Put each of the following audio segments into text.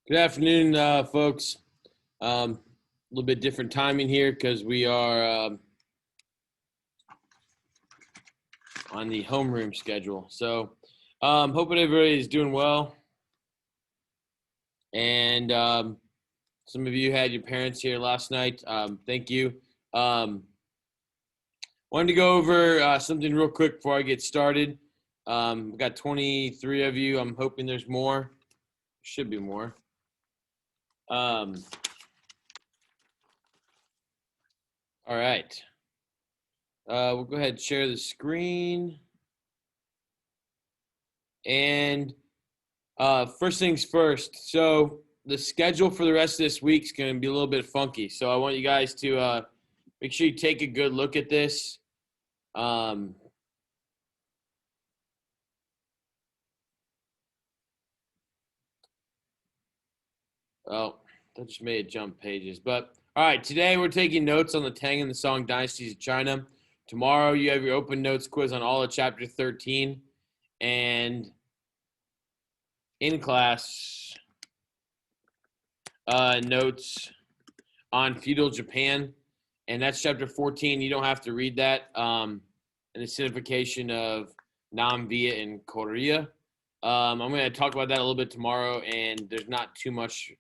Good afternoon, folks. A little bit different timing here because we are on the homeroom schedule. So, hoping everybody's doing well. And some of you had your parents here last night. Thank you. Wanted to go over something real quick before I get started. We've got 23 of you. I'm hoping there's more. Should be more. All right. We'll go ahead and share the screen. And first things first. So the schedule for the rest of this week is going to be a little bit funky. So I want you guys to make sure you take a good look at this. Oh, that just made it jump pages. But all right, today we're taking notes on the Tang and the Song dynasties of China. Tomorrow you have your open notes quiz on all of chapter 13. And in class, notes on feudal Japan. And that's chapter 14. You don't have to read that. And the signification of Nam, Viet, and Korea. I'm going to talk about that a little bit tomorrow, and there's not too much.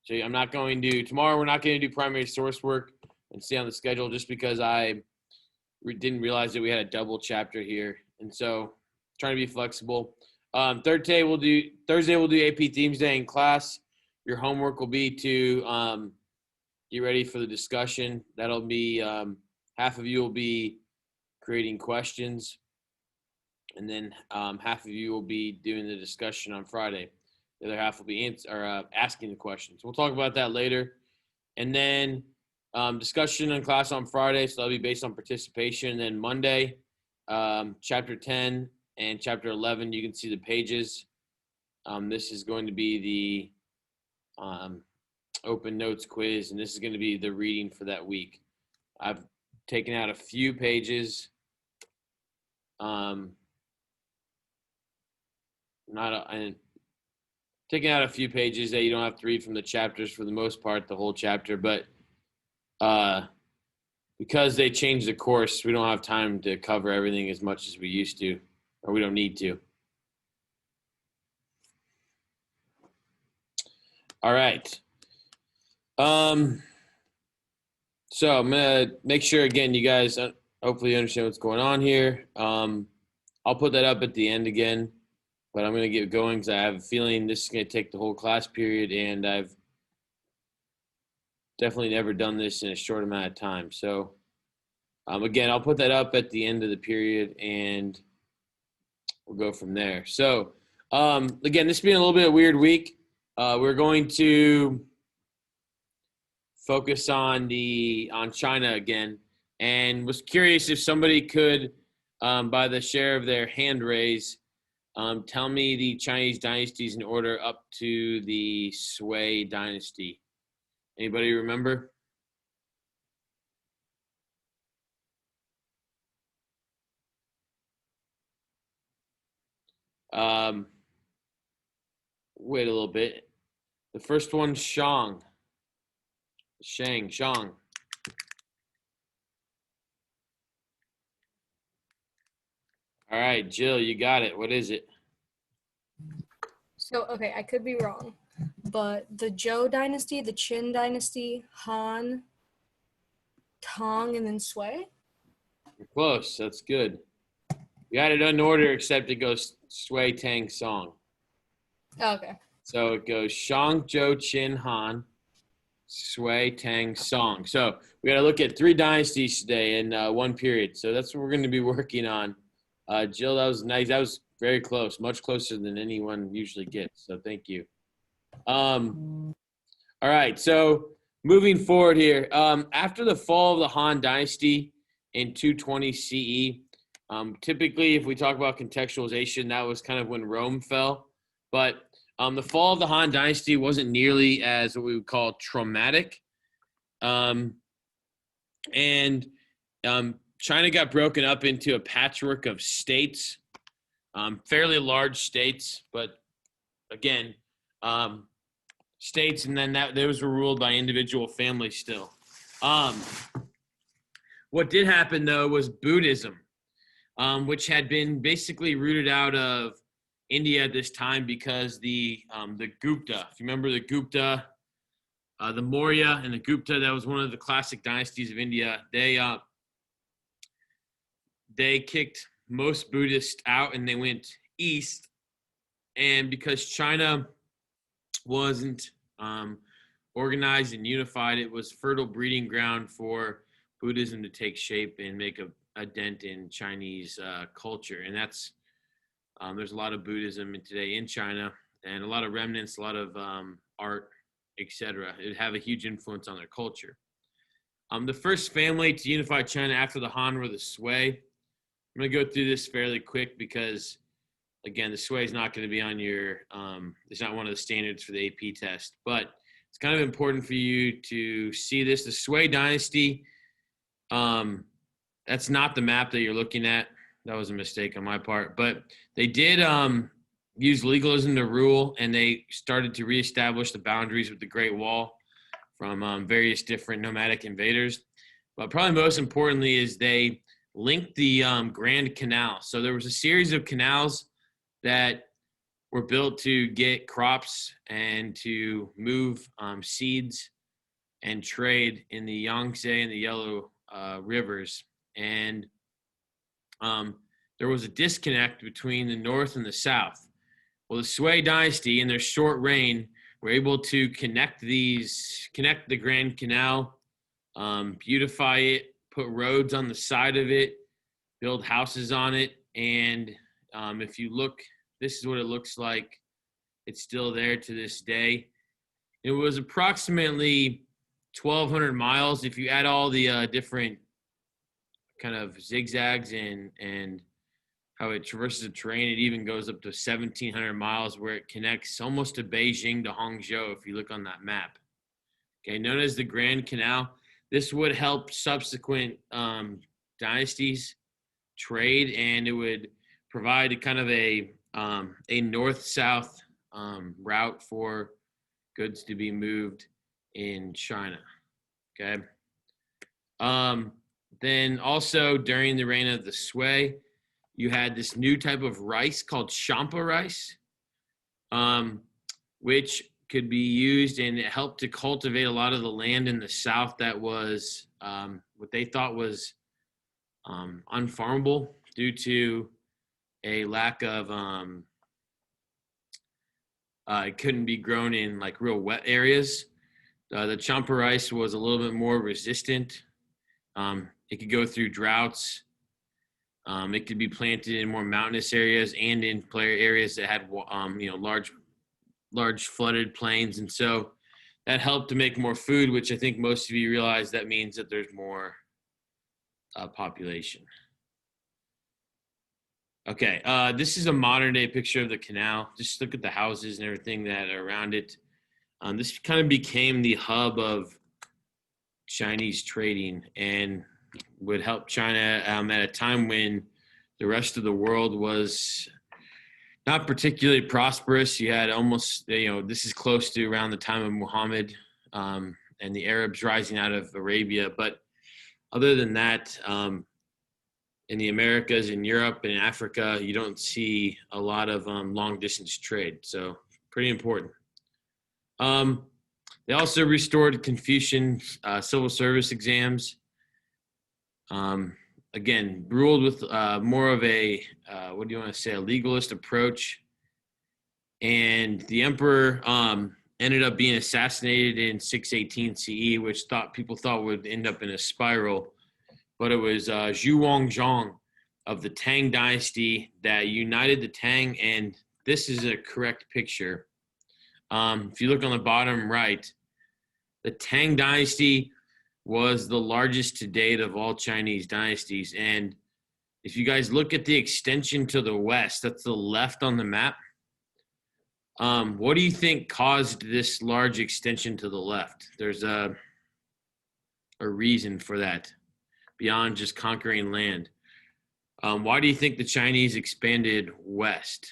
So I'm not going to, tomorrow we're not going to do primary source work and stay on the schedule just because I didn't realize that we had a double chapter here. And so trying to be flexible. Thursday we'll do AP Themes Day in class. Your homework will be to get ready for the discussion. That'll be half of you will be creating questions, and then half of you will be doing the discussion on Friday. The other half will be asking the questions. We'll talk about that later. And then discussion in class on Friday, so that'll be based on participation. And then Monday, chapter 10 and chapter 11, you can see the pages. This is going to be the open notes quiz, and this is going to be the reading for that week. I've taken out a few pages. Taking out a few pages that you don't have to read from the chapters for the most part, the whole chapter, but because they changed the course, we don't have time to cover everything as much as we used to, or we don't need to. All right. So I'm going to make sure, again, you guys hopefully understand what's going on here. I'll put that up at the end again. But I'm going to get going because I have a feeling this is going to take the whole class period, and I've definitely never done this in a short amount of time. So, again, I'll put that up at the end of the period, and we'll go from there. So, again, this being a little bit of a weird week, we're going to focus on China again, and was curious if somebody could, by the share of their hand raise, tell me the Chinese dynasties in order up to the Sui dynasty. Anybody remember? Wait a little bit. The first one's Shang. Shang. All right, Jill, you got it. What is it? So, okay, I could be wrong, but the Zhou dynasty, the Qin dynasty, Han, Tang, and then Sui? You're close. That's good. You got it in order, except it goes Sui, Tang, Song. Oh, okay. So it goes Shang, Zhou, Qin, Han, Sui, Tang, Song. So we got to look at 3 dynasties today in one period. So that's what we're going to be working on. Jill, that was nice. That was very close, much closer than anyone usually gets. So thank you. All right. So moving forward here, after the fall of the Han Dynasty in 220 CE, typically if we talk about contextualization, that was kind of when Rome fell. But the fall of the Han Dynasty wasn't nearly as what we would call traumatic. China got broken up into a patchwork of states, fairly large states, but again, states, and then those were ruled by individual families still. What did happen though was Buddhism, which had been basically rooted out of India at this time because the Gupta, if you remember the Gupta, the Maurya and the Gupta, that was one of the classic dynasties of India. They kicked most Buddhists out and they went east. And because China wasn't organized and unified, it was fertile breeding ground for Buddhism to take shape and make a dent in Chinese culture. And that's there's a lot of Buddhism today in China, and a lot of remnants, a lot of art, etc. It have a huge influence on their culture. The first family to unify China after the Han were the Sui. I'm going to go through this fairly quick because, again, the Sui is not going to be on your it's not one of the standards for the AP test, but it's kind of important for you to see this. The Sui dynasty, that's not the map that you're looking at. That was a mistake on my part, but they did use legalism to rule, and they started to reestablish the boundaries with the Great Wall from various different nomadic invaders. But probably most importantly is they linked the Grand Canal. So there was a series of canals that were built to get crops and to move seeds and trade in the Yangtze and the Yellow rivers. And there was a disconnect between the north and the south. Well, the Sui dynasty, in their short reign, were able to connect the Grand Canal, beautify it, put roads on the side of it, build houses on it. And if you look, this is what it looks like. It's still there to this day. It was approximately 1,200 miles. If you add all the different kind of zigzags and how it traverses the terrain, it even goes up to 1,700 miles, where it connects almost to Beijing to Hangzhou if you look on that map. Okay, known as the Grand Canal. This would help subsequent dynasties trade, and it would provide a kind of a north-south route for goods to be moved in China. Okay. Then also during the reign of the Sui, you had this new type of rice called champa rice, which could be used, and it helped to cultivate a lot of the land in the south that was what they thought was unfarmable due to a lack of it couldn't be grown in like real wet areas. The champa rice was a little bit more resistant. It could go through droughts. It could be planted in more mountainous areas and in areas that had large flooded plains, and so that helped to make more food, which I think most of you realize that means that there's more population. Okay, this is a modern day picture of the canal. Just look at the houses and everything that are around it. This kind of became the hub of Chinese trading and would help China at a time when the rest of the world was not particularly prosperous. You had almost, this is close to around the time of Muhammad and the Arabs rising out of Arabia. But other than that, in the Americas, in Europe, and in Africa, you don't see a lot of long distance trade. So pretty important. They also restored Confucian civil service exams. Again, ruled with more of a, a legalist approach. And the emperor ended up being assassinated in 618 CE, which people thought would end up in a spiral. But it was Zhu Wangzhong of the Tang dynasty that united the Tang, and this is a correct picture. If you look on the bottom right, the Tang dynasty was the largest to date of all Chinese dynasties. And if you guys look at the extension to the west, that's the left on the map. What do you think caused this large extension to the left? There's a reason for that beyond just conquering land. Why do you think the Chinese expanded west?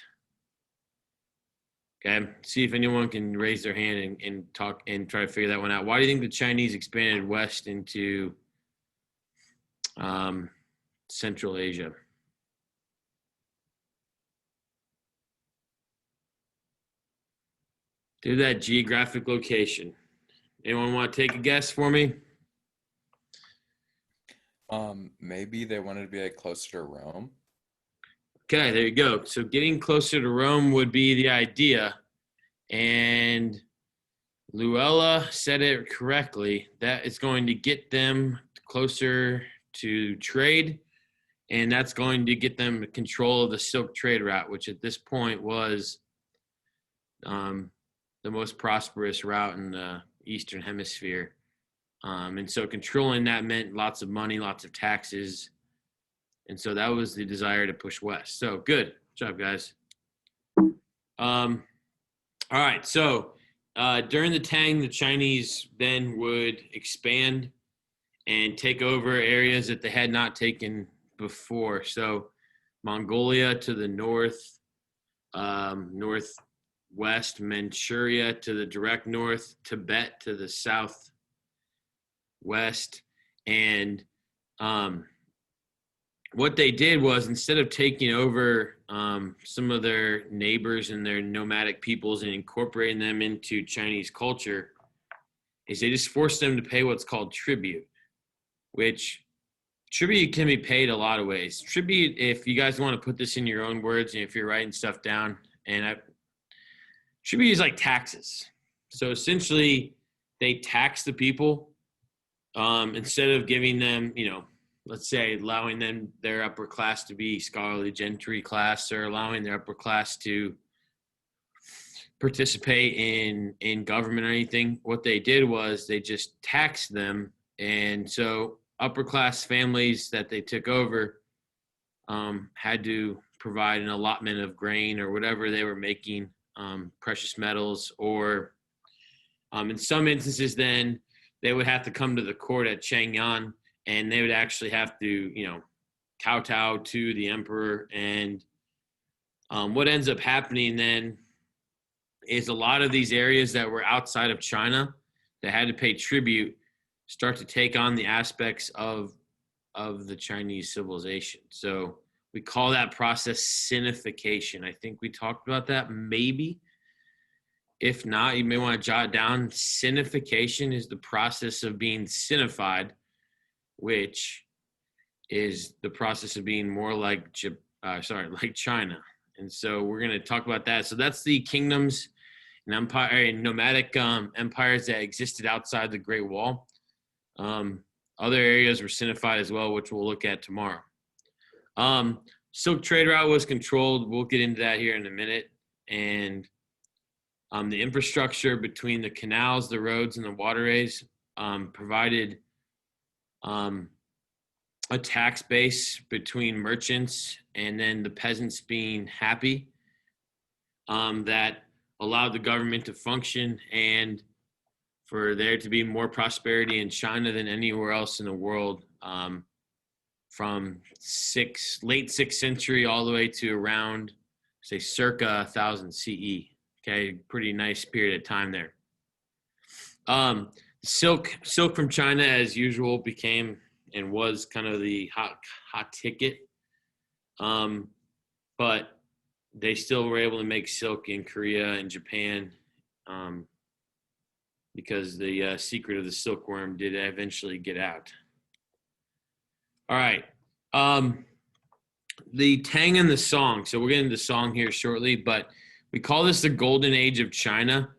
Okay, see if anyone can raise their hand and talk and try to figure that one out. Why do you think the Chinese expanded west into Central Asia? Do that geographic location. Anyone want to take a guess for me? Maybe they wanted to be like closer to Rome. Okay, there you go. So getting closer to Rome would be the idea. And Luella said it correctly. That is going to get them closer to trade, and that's going to get them control of the Silk Trade route, which at this point was the most prosperous route in the Eastern Hemisphere. And so controlling that meant lots of money, lots of taxes. And so that was the desire to push west. So good job, guys. All right. So during the Tang, the Chinese then would expand and take over areas that they had not taken before. So Mongolia to the north, northwest, Manchuria to the direct north, Tibet to the southwest. And what they did was, instead of taking over some of their neighbors and their nomadic peoples and incorporating them into Chinese culture, is they just forced them to pay what's called tribute, which tribute can be paid a lot of ways. Tribute, if you guys want to put this in your own words and if you're writing stuff down, tribute is like taxes. So essentially, they tax the people instead of giving them, let's say allowing them their upper class to be scholarly gentry class, or allowing their upper class to participate in government or anything. What they did was they just taxed them. And so upper class families that they took over had to provide an allotment of grain or whatever they were making, precious metals, or in some instances then they would have to come to the court at Chang'an, and they would actually have to, kowtow to the emperor. And what ends up happening then is a lot of these areas that were outside of China that had to pay tribute start to take on the aspects of the Chinese civilization. So we call that process sinification. I think we talked about that maybe. If not, you may want to jot it down. Sinification is the process of being sinified, which is the process of being more like China. And so we're going to talk about that. So that's the kingdoms and empire and nomadic empires that existed outside the Great Wall. Other areas were sinified as well, which we'll look at tomorrow. Silk trade route was controlled. We'll get into that here in a minute. And the infrastructure between the canals, the roads, and the waterways provided a tax base between merchants and then the peasants being happy, that allowed the government to function and for there to be more prosperity in China than anywhere else in the world, from late 6th century all the way to around, say, circa 1000 CE. Okay, pretty nice period of time there. Silk from China, as usual, became and was kind of the hot ticket. But they still were able to make silk in Korea and Japan, because the secret of the silkworm did eventually get out. All right. The Tang and the Song. So we'll get into the Song here shortly, but we call this the Golden Age of China,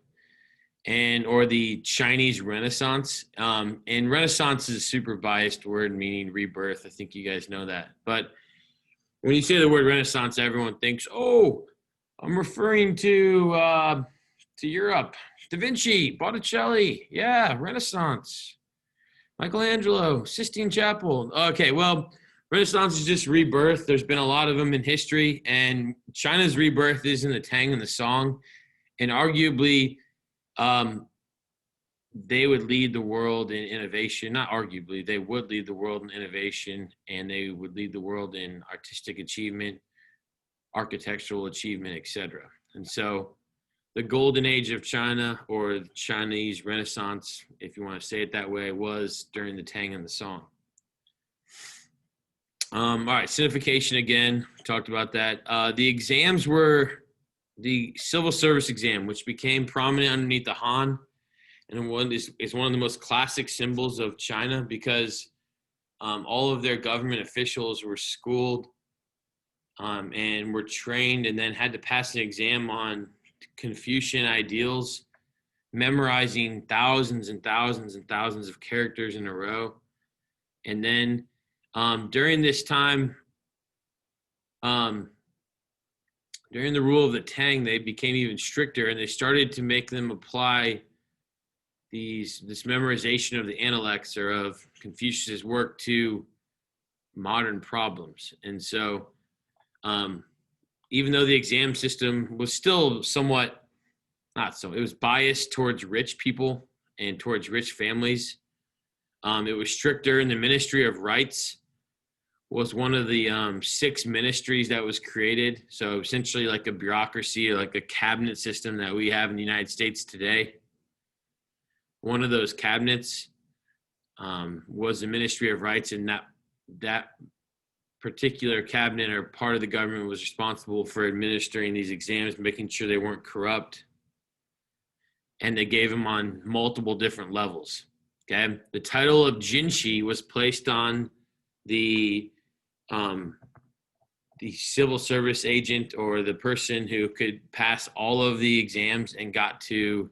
or the Chinese Renaissance. And Renaissance is a super biased word meaning rebirth. I think you guys know that. But when you say the word Renaissance, everyone thinks, oh, I'm referring to Europe. Da Vinci, Botticelli, yeah, Renaissance. Michelangelo, Sistine Chapel. Okay, well, Renaissance is just rebirth. There's been a lot of them in history, and China's rebirth is in the Tang and the Song. And arguably, they would lead the world in innovation. Not arguably, they would lead the world in innovation, and they would lead the world in artistic achievement, architectural achievement, etc. And so the golden age of China, or the Chinese Renaissance, if you want to say it that way, was during the Tang and the Song. All right, sinification again. We talked about that. The exams were the civil service exam, which became prominent underneath the Han, and is one of the most classic symbols of China because all of their government officials were schooled and were trained, and then had to pass an exam on Confucian ideals, memorizing thousands and thousands and thousands of characters in a row. And then during this time, during the rule of the Tang, they became even stricter, and they started to make them apply this memorization of the Analects, or of Confucius's work, to modern problems. And so even though the exam system was still somewhat, it was biased towards rich people and towards rich families. It was stricter, and the Ministry of Rights was one of the 6 ministries that was created. So essentially like a bureaucracy, or like a cabinet system that we have in the United States today. One of those cabinets was the Ministry of Rights, and that particular cabinet or part of the government was responsible for administering these exams, making sure they weren't corrupt. And they gave them on multiple different levels. Okay. The title of Jinshi was placed on the civil service agent, or the person who could pass all of the exams and got to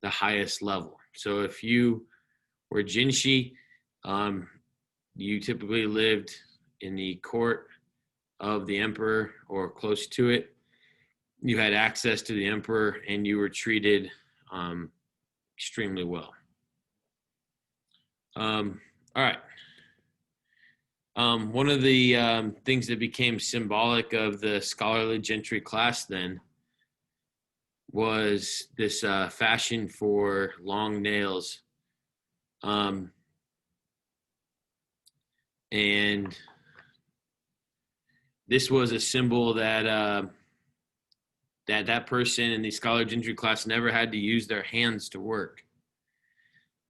the highest level. So if you were Jinshi, you typically lived in the court of the emperor or close to it. You had access to the emperor, and you were treated extremely well. All right. One of the things that became symbolic of the scholarly gentry class then was this fashion for long nails. And this was a symbol that that person in the scholarly gentry class never had to use their hands to work.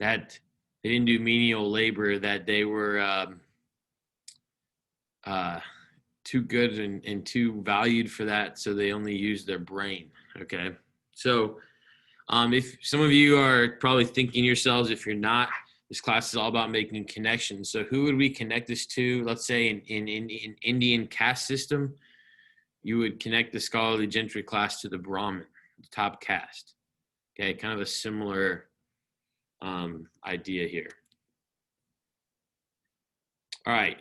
That they didn't do menial labor, that they were too good and too valued for that, so they only used their brain. Okay, so if some of you are probably thinking yourselves, if you're not, this class is all about making connections. So who would we connect this to? Let's say in Indian caste system, you would connect the scholarly gentry class to the Brahmin, the top caste. Okay, kind of a similar idea here. All right.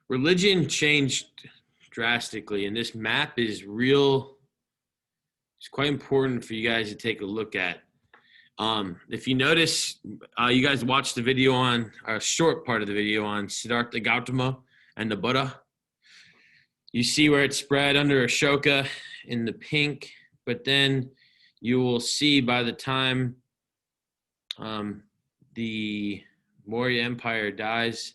Religion changed drastically, and this map is real. It's quite important for you guys to take a look at. If you notice, you guys watched the video on, a short part of the video on Siddhartha Gautama and the Buddha. You see where it's spread under Ashoka in the pink, but then you will see by the time the Maurya Empire dies,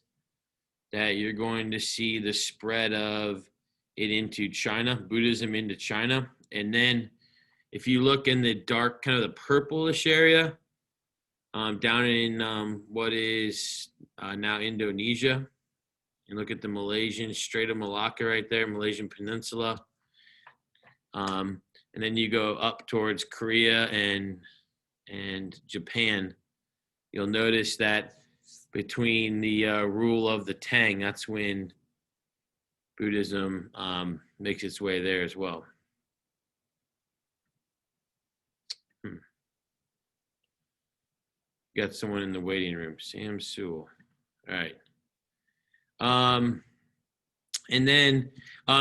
that you're going to see the spread of it into China, Buddhism into China. And then if you look in the dark, kind of the purplish area, down in what is now Indonesia, and look at the Malaysian Strait of Malacca right there, Malaysian Peninsula. And then you go up towards Korea and Japan. You'll notice that between the rule of the Tang, that's when Buddhism makes its way there as well. Got someone in the waiting room, Sam Sewell. All right. And then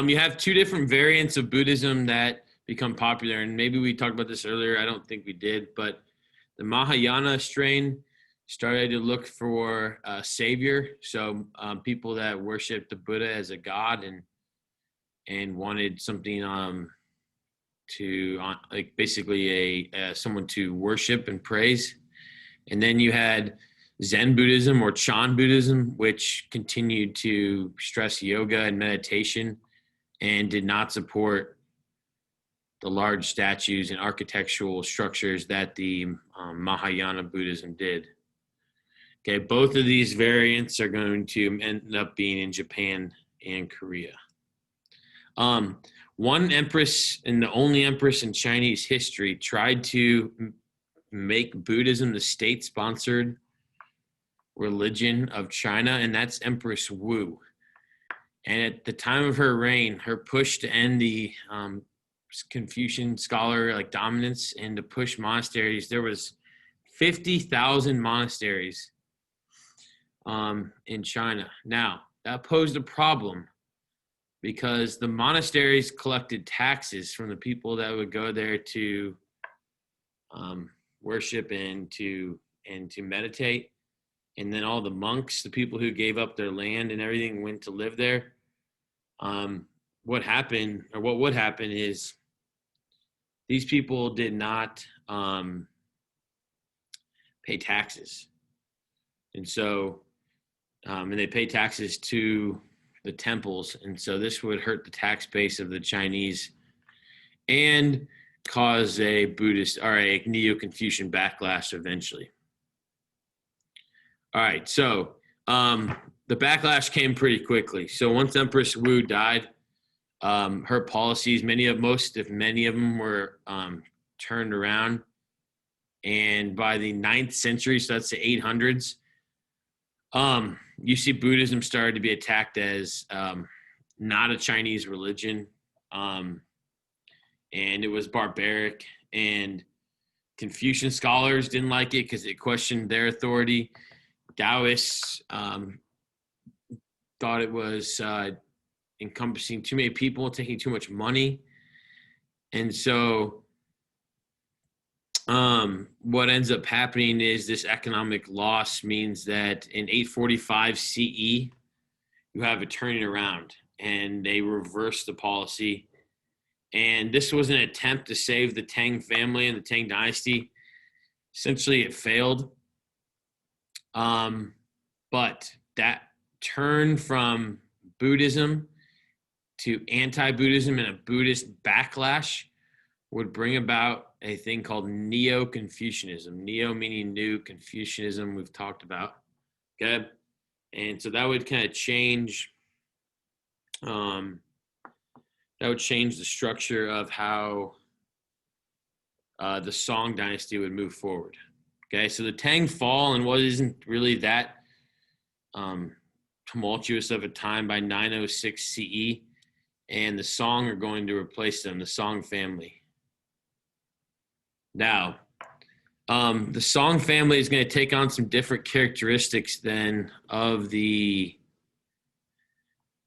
you have 2 different variants of Buddhism that become popular. And maybe we talked about this earlier. I don't think we did, but the Mahayana strain started to look for a savior. So people that worshiped the Buddha as a god and wanted something like basically someone to worship and praise. And then you had Zen Buddhism, or Chan Buddhism, which continued to stress yoga and meditation and did not support the large statues and architectural structures that the Mahayana Buddhism did. Okay, both of these variants are going to end up being in Japan and Korea. One empress, and the only empress in Chinese history, tried to make Buddhism the state-sponsored religion of China, and that's Empress Wu. And at the time of her reign, her push to end the Confucian scholar like dominance and to push monasteries, there was 50,000 monasteries in China. Now, that posed a problem because the monasteries collected taxes from the people that would go there to worship and to meditate. And then all the monks, the people who gave up their land and everything, went to live there. What happened, or what would happen, is these people did not pay taxes. And so, and they pay taxes to the temples. And so this would hurt the tax base of the Chinese and cause a Buddhist or a Neo-Confucian backlash eventually. All right, so the backlash came pretty quickly. So once Empress Wu died, her policies, many of them were turned around. And by the 9th century, so that's the 800s, you see Buddhism started to be attacked as not a Chinese religion, and it was barbaric. And Confucian scholars didn't like it because it questioned their authority. Taoists thought it was encompassing too many people, taking too much money. And so what ends up happening is this economic loss means that in 845 CE, you have a turning around, and they reverse the policy. And this was an attempt to save the Tang family and the Tang dynasty. Essentially, it failed. But that turn from Buddhism to anti-Buddhism and a Buddhist backlash would bring about a thing called Neo-Confucianism. Neo meaning new, Confucianism we've talked about. Okay? And so that would kind of change the structure of how the Song dynasty would move forward. Okay, so the Tang fall in what isn't really that tumultuous of a time by 906 CE, and the Song are going to replace them, the Song family. Now, the Song family is going to take on some different characteristics than of the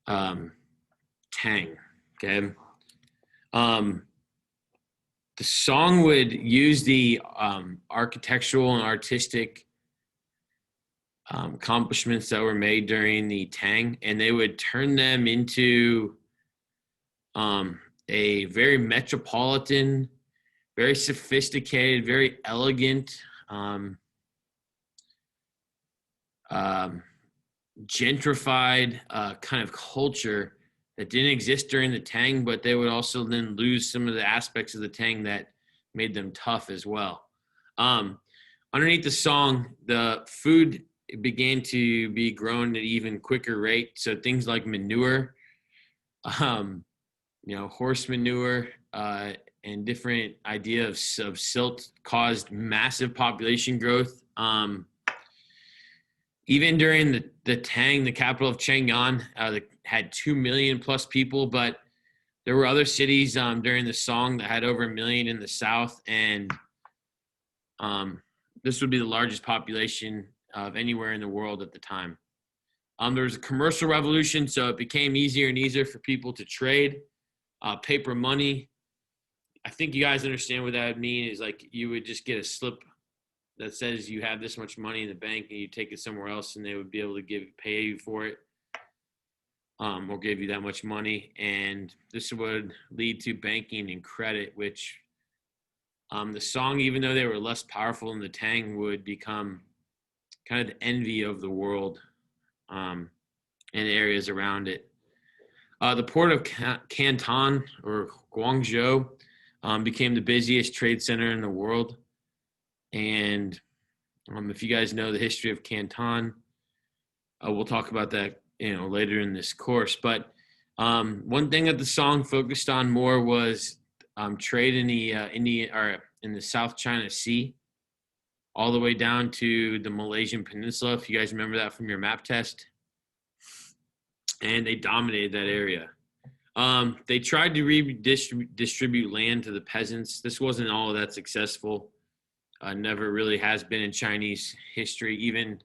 Tang, okay? The Song would use the architectural and artistic accomplishments that were made during the Tang, and they would turn them into a very metropolitan, very sophisticated, very elegant, gentrified kind of culture that didn't exist during the Tang, but they would also then lose some of the aspects of the Tang that made them tough as well. Underneath the Song, the food began to be grown at an even quicker rate. So things like manure, horse manure, and different idea of silt caused massive population growth. Even during the Tang, the capital of Chang'an had 2 million plus people, but there were other cities during the Song that had over 1 million in the south, and this would be the largest population of anywhere in the world at the time. There was a commercial revolution, so it became easier and easier for people to trade paper money. I think you guys understand what that would mean is like you would just get a slip that says you have this much money in the bank and you take it somewhere else and they would be able to pay you for it or give you that much money. And this would lead to banking and credit, which the Song, even though they were less powerful than the Tang, would become kind of the envy of the world and areas around it. The port of Canton or Guangzhou became the busiest trade center in the world. And if you guys know the history of Canton, we'll talk about that, later in this course. But one thing that the song focused on more was trade in the in the South China Sea, all the way down to the Malaysian Peninsula. If you guys remember that from your map test, and they dominated that area. They tried to redistribute land to the peasants. This wasn't all that successful. Never really has been in Chinese history, even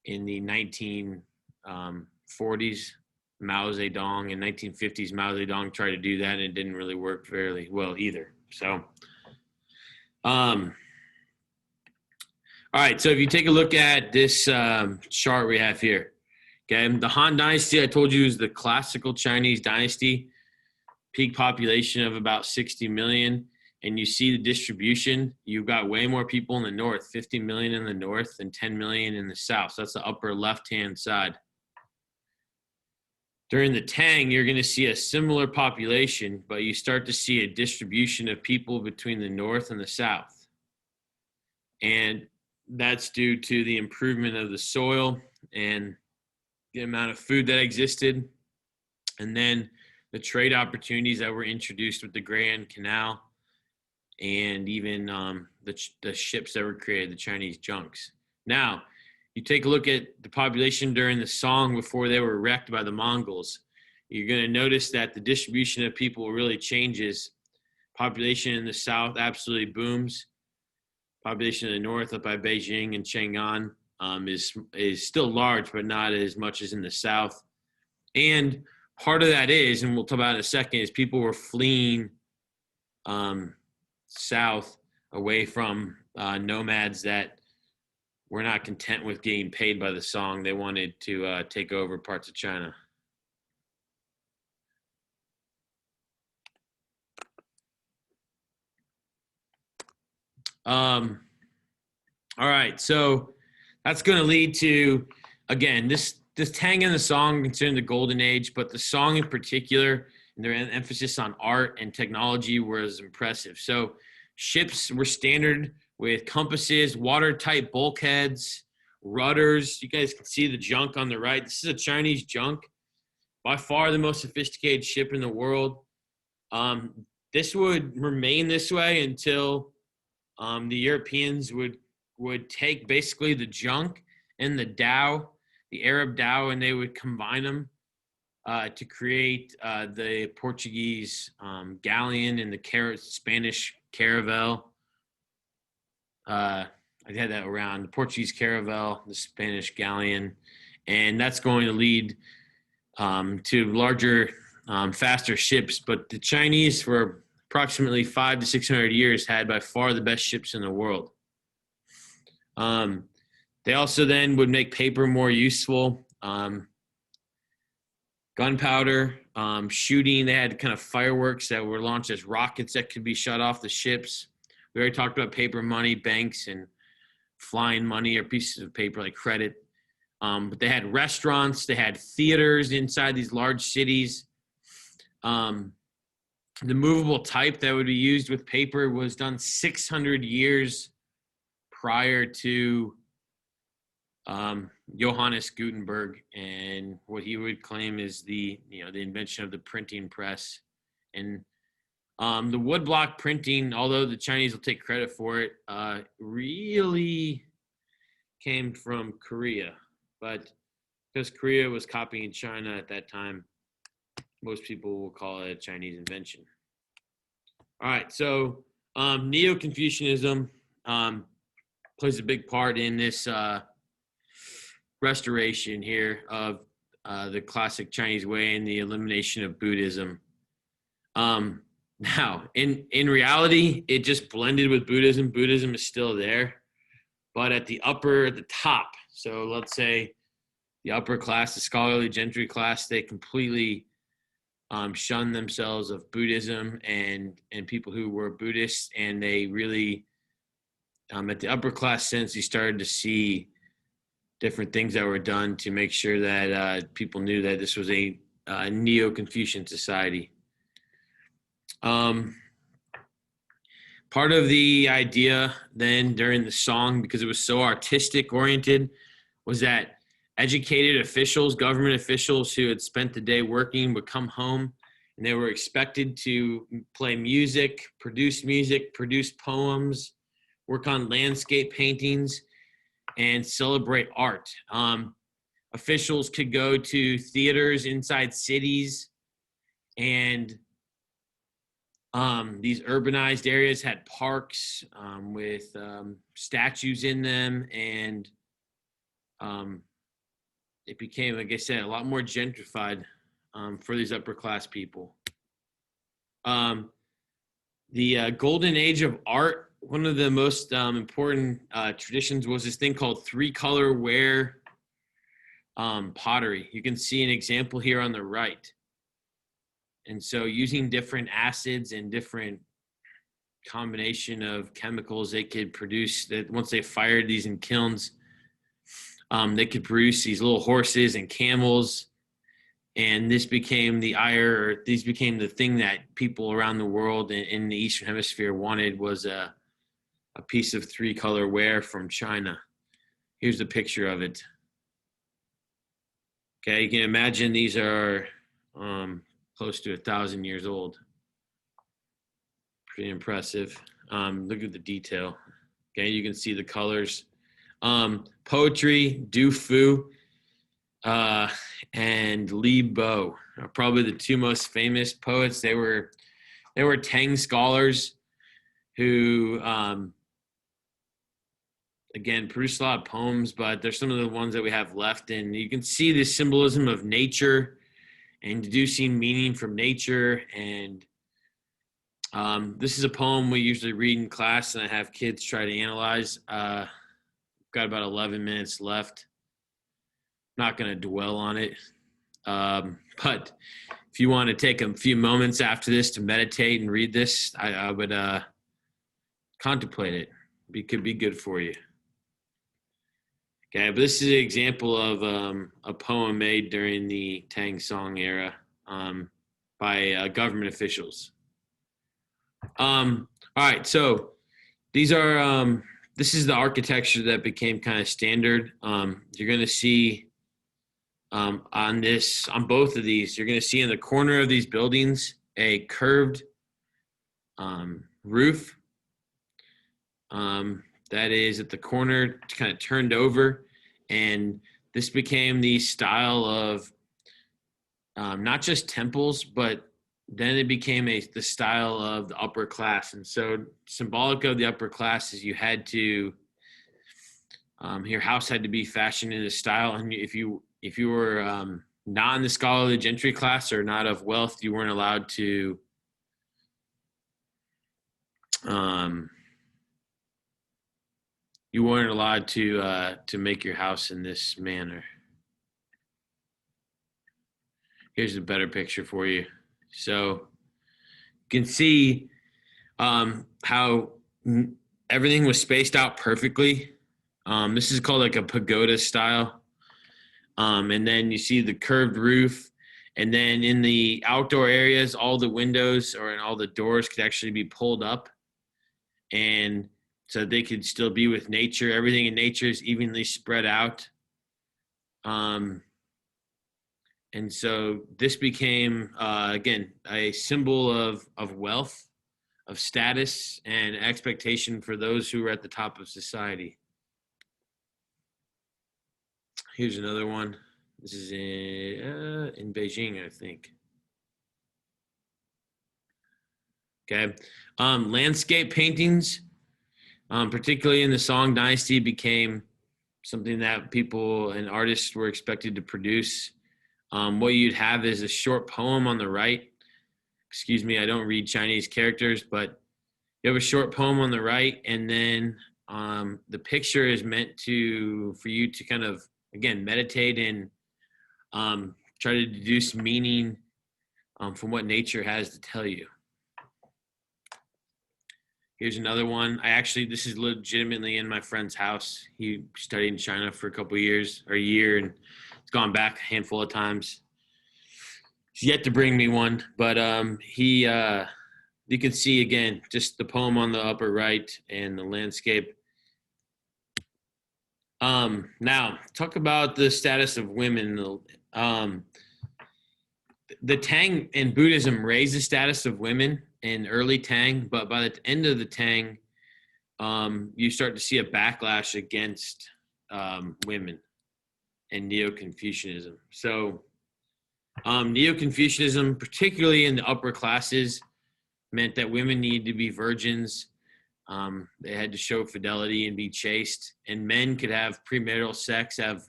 in the 1940s. Mao Zedong, in 1950s, Mao Zedong tried to do that, and it didn't really work very well either. So, all right. So if you take a look at this chart we have here, okay, the Han Dynasty, I told you, is the classical Chinese dynasty, peak population of about 60 million. And you see the distribution. You've got way more people in the north, 50 million in the north and 10 million in the south. So that's the upper left-hand side. During the Tang, you're going to see a similar population, but you start to see a distribution of people between the north and the south. And that's due to the improvement of the soil and the amount of food that existed. And then the trade opportunities that were introduced with the Grand Canal, and even the ships that were created, the Chinese junks. Now, you take a look at the population during the Song before they were wrecked by the Mongols. You're going to notice that the distribution of people really changes. Population in the south absolutely booms. Population in the north, up by Beijing and Chang'an, is still large, but not as much as in the south. And part of that is, and we'll talk about it in a second, is people were fleeing south away from nomads that were not content with getting paid by the Song. They wanted to take over parts of China. All right, so that's going to lead to, again, this Tang and the Song considered the golden age, but the Song in particular, and their emphasis on art and technology was impressive. So ships were standard with compasses, watertight bulkheads, rudders. You guys can see the junk on the right. This is a Chinese junk, by far the most sophisticated ship in the world. This would remain this way until the Europeans would take basically the junk and the dhow, the Arab dhow, and they would combine them to create the Portuguese galleon and the Spanish caravel. I had that around, the Portuguese caravel, the Spanish galleon, and that's going to lead to larger, faster ships. But the Chinese, for approximately 500 to 600 years, had by far the best ships in the world. They also then would make paper more useful. Gunpowder, shooting. They had kind of fireworks that were launched as rockets that could be shot off the ships. We already talked about paper money, banks, and flying money or pieces of paper like credit. But they had restaurants. They had theaters inside these large cities. The movable type that would be used with paper was done 600 years prior to Johannes Gutenberg and what he would claim is the invention of the printing press. And the woodblock printing, although the Chinese will take credit for it, really came from Korea. But because Korea was copying China at that time, most people will call it a Chinese invention. All right, so Neo-Confucianism plays a big part in this restoration here of the classic Chinese way and the elimination of Buddhism. Now, in reality, it just blended with Buddhism. Buddhism is still there, but at the top, so let's say the upper class, the scholarly gentry class, they completely shunned themselves of Buddhism and people who were Buddhists, and they really, at the upper class sense, you started to see different things that were done to make sure that people knew that this was a Neo-Confucian society. Part of the idea then during the song, because it was so artistic oriented, was that educated officials, government officials who had spent the day working would come home and they were expected to play music, produce poems, work on landscape paintings, and celebrate art. Officials could go to theaters inside cities, and these urbanized areas had parks with statues in them, and it became, like I said, a lot more gentrified for these upper class people. The golden age of art, one of the most important traditions was this thing called three-color ware pottery. You can see an example here on the right. And so using different acids and different combination of chemicals, they could produce that. Once they fired these in kilns, they could produce these little horses and camels. And this became these became the thing that people around the world in the Eastern Hemisphere wanted, was a piece of three-color ware from China. Here's a picture of it. Okay, you can imagine these are close to 1,000 years old. Pretty impressive. Look at the detail. Okay, you can see the colors. Poetry, Du Fu, and Li Bo are probably the two most famous poets. They were Tang scholars who, again, produced a lot of poems, but they're some of the ones that we have left. And you can see the symbolism of nature and deducing meaning from nature. And this is a poem we usually read in class, and I have kids try to analyze. Got about 11 minutes left. Not going to dwell on it. But if you want to take a few moments after this to meditate and read this, I would contemplate it. It could be good for you. Okay, but this is an example of a poem made during the Tang Song era by government officials. All right, so these are this is the architecture that became kind of standard. You're going to see on both of these, you're going to see in the corner of these buildings a curved roof that is at the corner, kind of turned over. And this became the style of not just temples, but then it became the style of the upper class. And so symbolic of the upper class is you had to, your house had to be fashioned in a style. And if you were not in the scholarly gentry class or not of wealth, you weren't allowed to to make your house in this manner. Here's a better picture for you. So you can see how everything was spaced out perfectly. This is called like a pagoda style. And then you see the curved roof. And then in the outdoor areas, all the windows and all the doors could actually be pulled up. And so they could still be with nature. Everything in nature is evenly spread out. And so this became, again, a symbol of wealth, of status, and expectation for those who were at the top of society. Here's another one. This is in Beijing, I think. Okay. Landscape paintings, particularly in the Song Dynasty, became something that people and artists were expected to produce. What you'd have is a short poem on the right. Excuse me, I don't read Chinese characters, but you have a short poem on the right, and then the picture is meant for you to kind of, again, meditate and try to deduce meaning from what nature has to tell you. Here's another one. This is legitimately in my friend's house. He studied in China for a year, and he's gone back a handful of times. He's yet to bring me one, but you can see again just the poem on the upper right and the landscape. Now talk about the status of women. The Tang in Buddhism raised the status of women in early Tang, but by the end of the Tang, you start to see a backlash against women and Neo-Confucianism. So Neo-Confucianism, particularly in the upper classes, meant that women needed to be virgins. They had to show fidelity and be chaste, and men could have premarital sex, have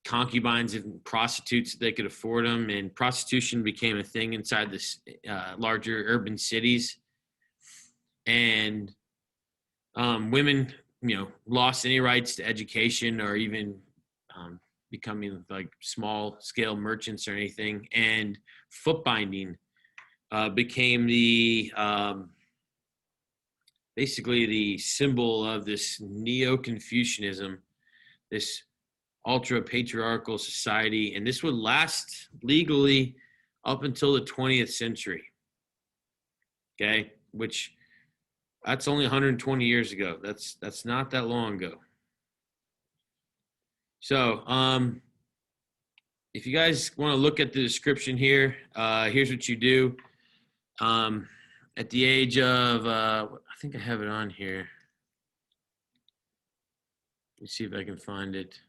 concubines and prostitutes that they could afford them, and prostitution became a thing inside this larger urban cities. And women, lost any rights to education or even becoming like small scale merchants or anything. And foot binding became the basically the symbol of this Neo-Confucianism, this ultra patriarchal society, and this would last legally up until the 20th century. Okay, which that's only 120 years ago. That's not that long ago. So, if you guys want to look at the description here, here's what you do. At the age of, I think I have it on here. Let me see if I can find it.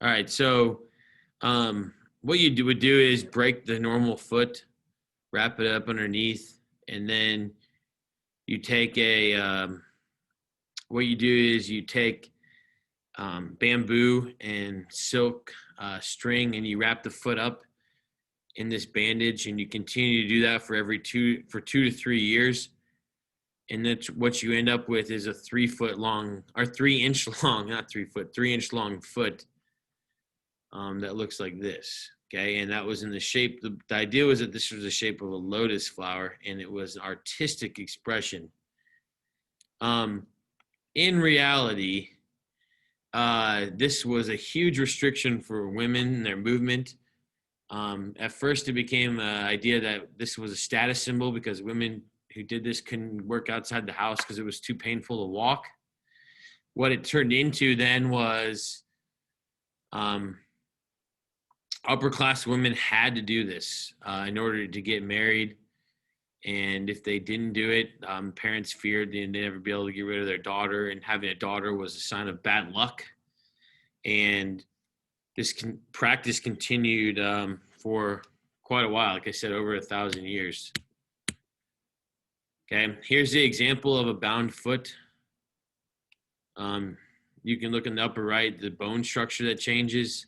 All right, so what you would do is break the normal foot, wrap it up underneath, and then you take what you do is you take bamboo and silk string, and you wrap the foot up in this bandage, and you continue to do that for 2 to 3 years. And that's what you end up with is a 3 foot long, or 3 inch long, not 3 foot, 3 inch long foot that looks like this. Okay, and that was in the shape, the idea was that this was the shape of a lotus flower, and it was an artistic expression. In reality, this was a huge restriction for women and their movement. At first, it became an idea that this was a status symbol because women who did this couldn't work outside the house because it was too painful to walk. What it turned into then was upper class women had to do this in order to get married. And if they didn't do it, parents feared they'd never be able to get rid of their daughter, and having a daughter was a sign of bad luck. And this practice continued for quite a while, like I said, over 1,000 years. Okay, here's the example of a bound foot. You can look in the upper right, the bone structure that changes.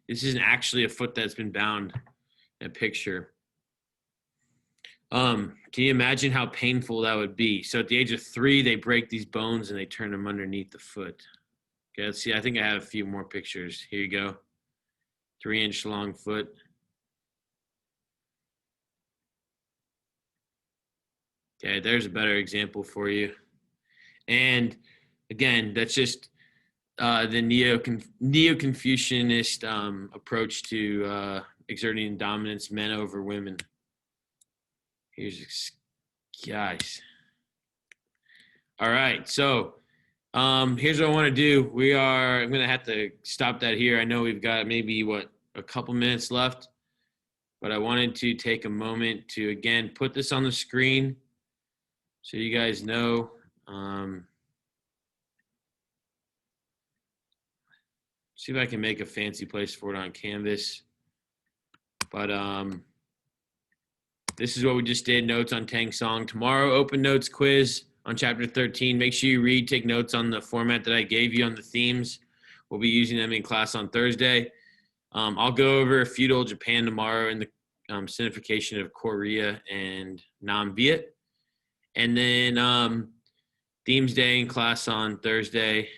This isn't actually a foot that's been bound in a picture. Can you imagine how painful that would be? So at the age of 3, they break these bones and they turn them underneath the foot. Okay, let's see. I think I have a few more pictures. Here you go. 3 inch long foot. Okay, there's a better example for you. And again, that's just the Neo-Confucianist approach to exerting dominance, men over women. Here's guys. All right, so here's what I want to do. I'm going to have to stop that here. I know we've got maybe a couple minutes left, but I wanted to take a moment to again put this on the screen so you guys know. See if I can make a fancy place for it on Canvas. But this is what we just did, notes on Tang Song. Tomorrow, open notes quiz on chapter 13. Make sure you read, take notes on the format that I gave you on the themes. We'll be using them in class on Thursday. I'll go over feudal Japan tomorrow and the signification of Korea and Nam-Viet. And then themes day in class on Thursday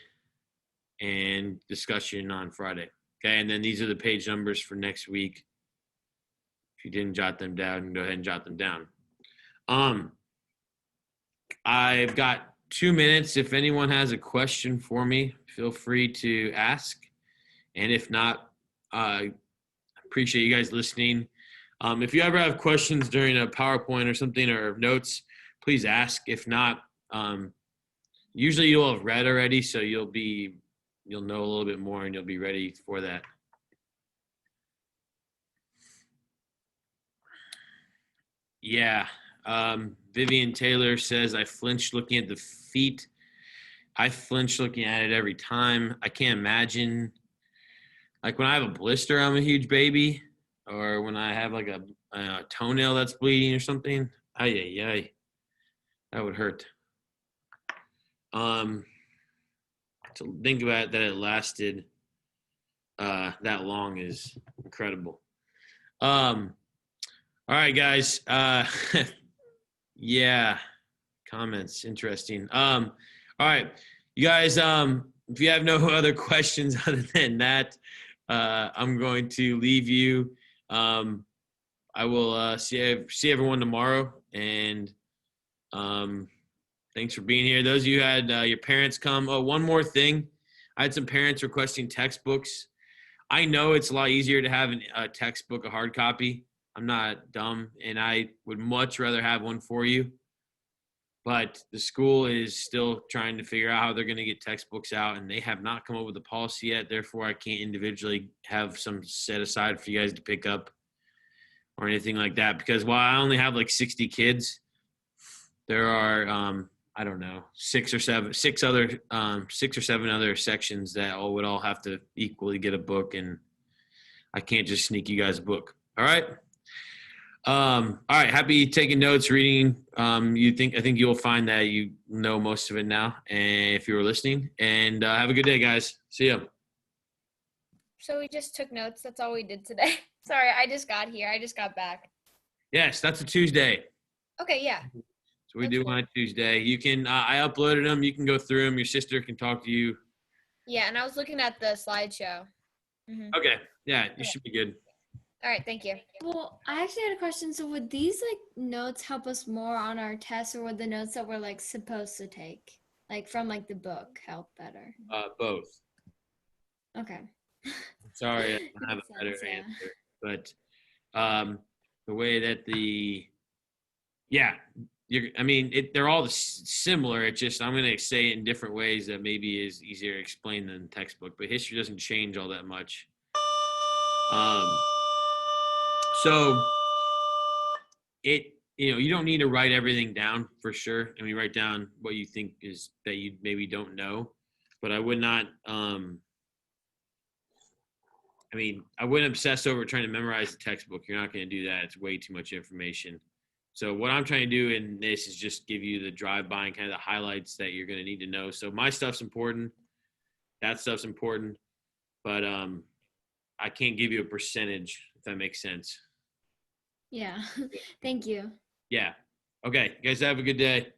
and discussion on Friday. Okay, and then these are the page numbers for next week. If you didn't jot them down, go ahead and jot them down. I've got 2 minutes. If anyone has a question for me, feel free to ask. And if not, I appreciate you guys listening. If you ever have questions during a PowerPoint or something or notes, please ask. If not, usually you'll have read already, so you'll know a little bit more and you'll be ready for that. Yeah. Vivian Taylor says, I flinched looking at the feet. I flinch looking at it every time. I can't imagine. Like when I have a blister, I'm a huge baby. Or when I have like a toenail that's bleeding or something. Ay. That would hurt. To think about that it lasted that long is incredible. All right, guys. Yeah. Comments. Interesting. All right. You guys, if you have no other questions other than that, I'm going to leave you. I will see everyone tomorrow. And thanks for being here. Those of you who had your parents come. Oh, one more thing. I had some parents requesting textbooks. I know it's a lot easier to have a textbook, a hard copy. I'm not dumb, and I would much rather have one for you. But the school is still trying to figure out how they're going to get textbooks out, and they have not come up with a policy yet. Therefore, I can't individually have some set aside for you guys to pick up or anything like that. Because while I only have like 60 kids, there are I don't know, six or seven other sections that would all have to equally get a book, and I can't just sneak you guys a book. All right. All right. Happy taking notes, reading. I think you'll find that you know most of it now, and if you were listening. And have a good day, guys. See ya. So we just took notes. That's all we did today. Sorry, I just got here. I just got back. Yes, that's a Tuesday. Okay, yeah. So we That's do cool. on a Tuesday. You can. I uploaded them. You can go through them. Your sister can talk to you. Yeah, and I was looking at the slideshow. Okay. Yeah, you should be good. All right, thank you. Well, I actually had a question. So would these like notes help us more on our tests, or would the notes that we're like supposed to take, like from like the book, help better? Both. Okay. Sorry, I don't have a Makes better sense, yeah. answer. But the way that they're all similar. It's just I'm going to say it in different ways that maybe is easier to explain than textbook. But history doesn't change all that much. So you don't need to write everything down for sure. I mean, write down what you think is that you maybe don't know. But I would not. I wouldn't obsess over trying to memorize the textbook. You're not going to do that. It's way too much information. So what I'm trying to do in this is just give you the drive-by and kind of the highlights that you're going to need to know. So my stuff's important. That stuff's important. But I can't give you a percentage, if that makes sense. Yeah. Thank you. Yeah. Okay. You guys have a good day.